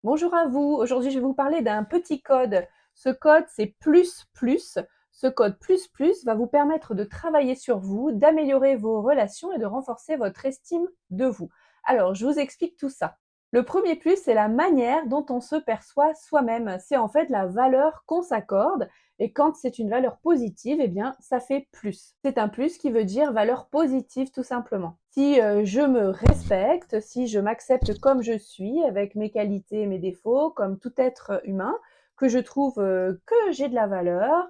Bonjour à vous, aujourd'hui je vais vous parler d'un petit code. Ce code c'est plus plus. Ce code plus plus va vous permettre de travailler sur vous, d'améliorer vos relations et de renforcer votre estime de vous. Alors je vous explique tout ça. Le premier plus, c'est la manière dont on se perçoit soi-même. C'est en fait la valeur qu'on s'accorde et quand c'est une valeur positive, eh bien ça fait plus. C'est un plus qui veut dire valeur positive tout simplement. Si je me respecte, si je m'accepte comme je suis, avec mes qualités et mes défauts, comme tout être humain, que je trouve que j'ai de la valeur,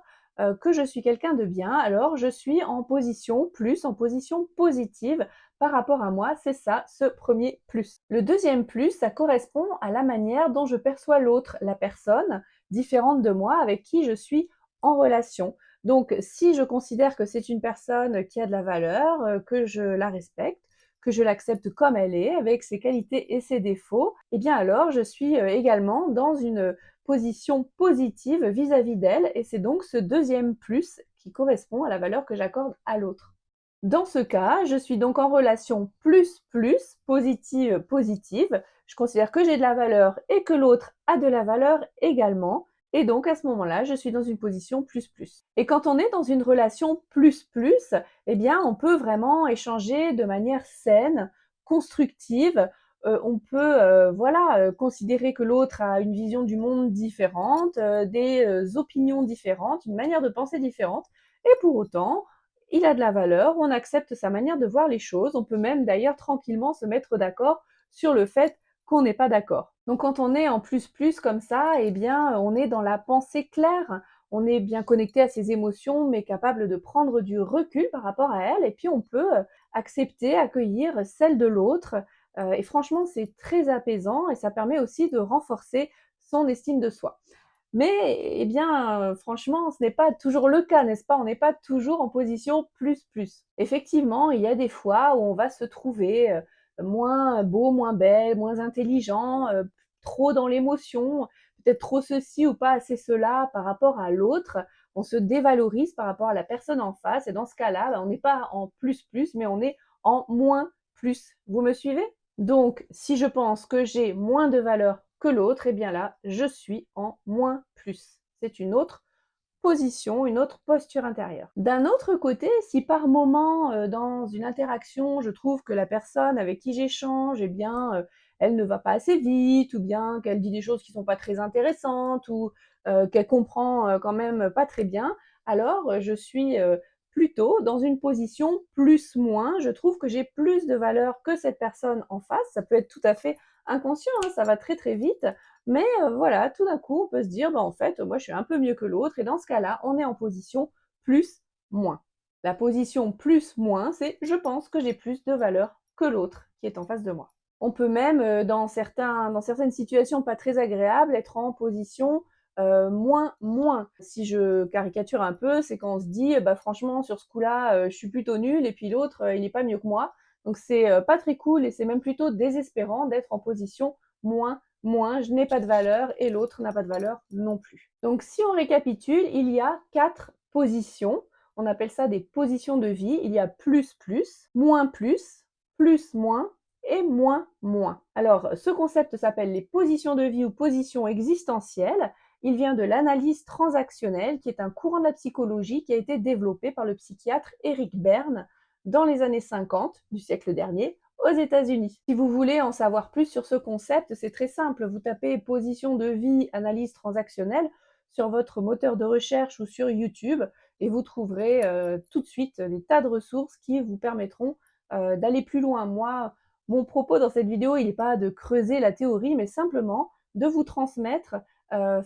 que je suis quelqu'un de bien, alors je suis en position plus, en position positive par rapport à moi. C'est ça, ce premier plus. Le deuxième plus, ça correspond à la manière dont je perçois l'autre, la personne différente de moi avec qui je suis en relation. Donc, si je considère que c'est une personne qui a de la valeur, que je la respecte, que je l'accepte comme elle est, avec ses qualités et ses défauts, eh bien alors je suis également dans une position positive vis-à-vis d'elle et c'est donc ce deuxième plus qui correspond à la valeur que j'accorde à l'autre. Dans ce cas, je suis donc en relation plus plus, positive positive. Je considère que j'ai de la valeur et que l'autre a de la valeur également. Et donc à ce moment-là, je suis dans une position plus plus. Et quand on est dans une relation plus plus, eh bien on peut vraiment échanger de manière saine, constructive. On peut considérer que l'autre a une vision du monde différente, des opinions différentes, une manière de penser différente. Et pour autant, il a de la valeur, on accepte sa manière de voir les choses. On peut même d'ailleurs tranquillement se mettre d'accord sur le fait qu'on n'est pas d'accord. Donc quand on est en plus plus comme ça, eh bien on est dans la pensée claire, on est bien connecté à ses émotions, mais capable de prendre du recul par rapport à elles, et puis on peut accepter, accueillir celle de l'autre. Et franchement, c'est très apaisant et ça permet aussi de renforcer son estime de soi. Mais, eh bien, franchement, ce n'est pas toujours le cas, n'est-ce pas? On n'est pas toujours en position plus plus. Effectivement, il y a des fois où on va se trouver, moins beau, moins belle, moins intelligent, trop dans l'émotion, peut-être trop ceci ou pas assez cela par rapport à l'autre. On se dévalorise par rapport à la personne en face et dans ce cas-là, on n'est pas en plus plus, mais on est en moins plus. Vous me suivez? Donc, si je pense que j'ai moins de valeur que l'autre, eh bien là, je suis en moins plus. C'est une autre position, une autre posture intérieure. D'un autre côté, si par moment, dans une interaction, je trouve que la personne avec qui j'échange, eh bien, elle ne va pas assez vite, ou bien qu'elle dit des choses qui sont pas très intéressantes, ou qu'elle comprend quand même pas très bien, alors je suis plutôt dans une position plus-moins. Je trouve que j'ai plus de valeur que cette personne en face. Ça peut être tout à fait inconscient, hein, ça va très très vite, mais voilà, tout d'un coup, on peut se dire: «Bah, en fait, moi, je suis un peu mieux que l'autre» et dans ce cas-là, on est en position plus-moins. La position plus-moins, c'est: je pense que j'ai plus de valeur que l'autre qui est en face de moi. On peut même, dans certaines situations pas très agréables, être en position, moins. Si je caricature un peu, c'est quand on se dit: «Bah, franchement, sur ce coup-là, je suis plutôt nul et puis l'autre, il est pas mieux que moi». Donc c'est, pas très cool et c'est même plutôt désespérant d'être en position moins, je n'ai pas de valeur et l'autre n'a pas de valeur non plus. Donc si on récapitule, il y a 4 positions. On appelle ça des positions de vie. Il y a plus, moins, moins et moins, moins. Alors, ce concept s'appelle les positions de vie ou positions existentielles. Il vient de l'analyse transactionnelle, qui est un courant de la psychologie qui a été développé par le psychiatre Eric Berne dans les années 50 du siècle dernier aux États-Unis. Si vous voulez en savoir plus sur ce concept, c'est très simple. Vous tapez position de vie, analyse transactionnelle sur votre moteur de recherche ou sur YouTube et vous trouverez tout de suite des tas de ressources qui vous permettront d'aller plus loin. Moi, mon propos dans cette vidéo, il n'est pas de creuser la théorie, mais simplement de vous transmettre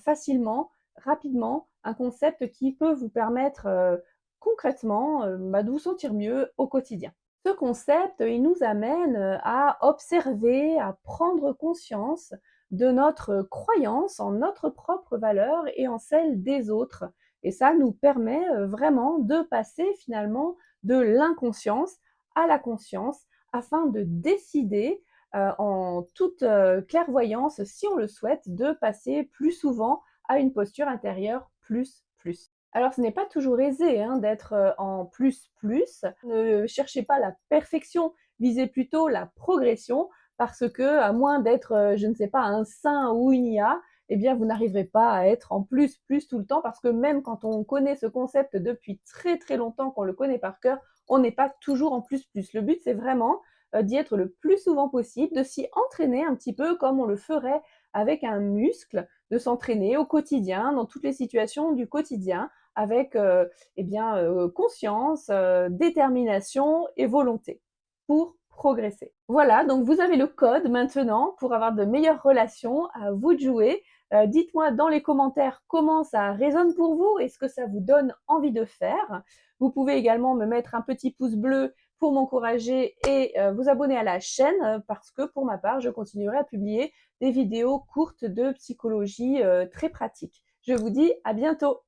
facilement, rapidement, un concept qui peut vous permettre concrètement de vous sentir mieux au quotidien. Ce concept, il nous amène à observer, à prendre conscience de notre croyance en notre propre valeur et en celle des autres. Et ça nous permet vraiment de passer finalement de l'inconscience à la conscience afin de décider en toute clairvoyance, si on le souhaite, de passer plus souvent à une posture intérieure plus plus. Alors ce n'est pas toujours aisé hein, d'être en plus plus. Ne cherchez pas la perfection, visez plutôt la progression parce que, à moins d'être, je ne sais pas, un saint ou une IA, eh bien, vous n'arriverez pas à être en plus, plus tout le temps, parce que même quand on connaît ce concept depuis très, très longtemps, qu'on le connaît par cœur, on n'est pas toujours en plus, plus. Le but, c'est vraiment d'y être le plus souvent possible, de s'y entraîner un petit peu comme on le ferait avec un muscle, de s'entraîner au quotidien, dans toutes les situations du quotidien, avec conscience, détermination et volonté pour progresser. Voilà, donc vous avez le code maintenant pour avoir de meilleures relations. À vous de jouer. Dites-moi dans les commentaires comment ça résonne pour vous, est-ce que ça vous donne envie de faire. Vous pouvez également me mettre un petit pouce bleu pour m'encourager et vous abonner à la chaîne parce que pour ma part, je continuerai à publier des vidéos courtes de psychologie très pratiques. Je vous dis à bientôt.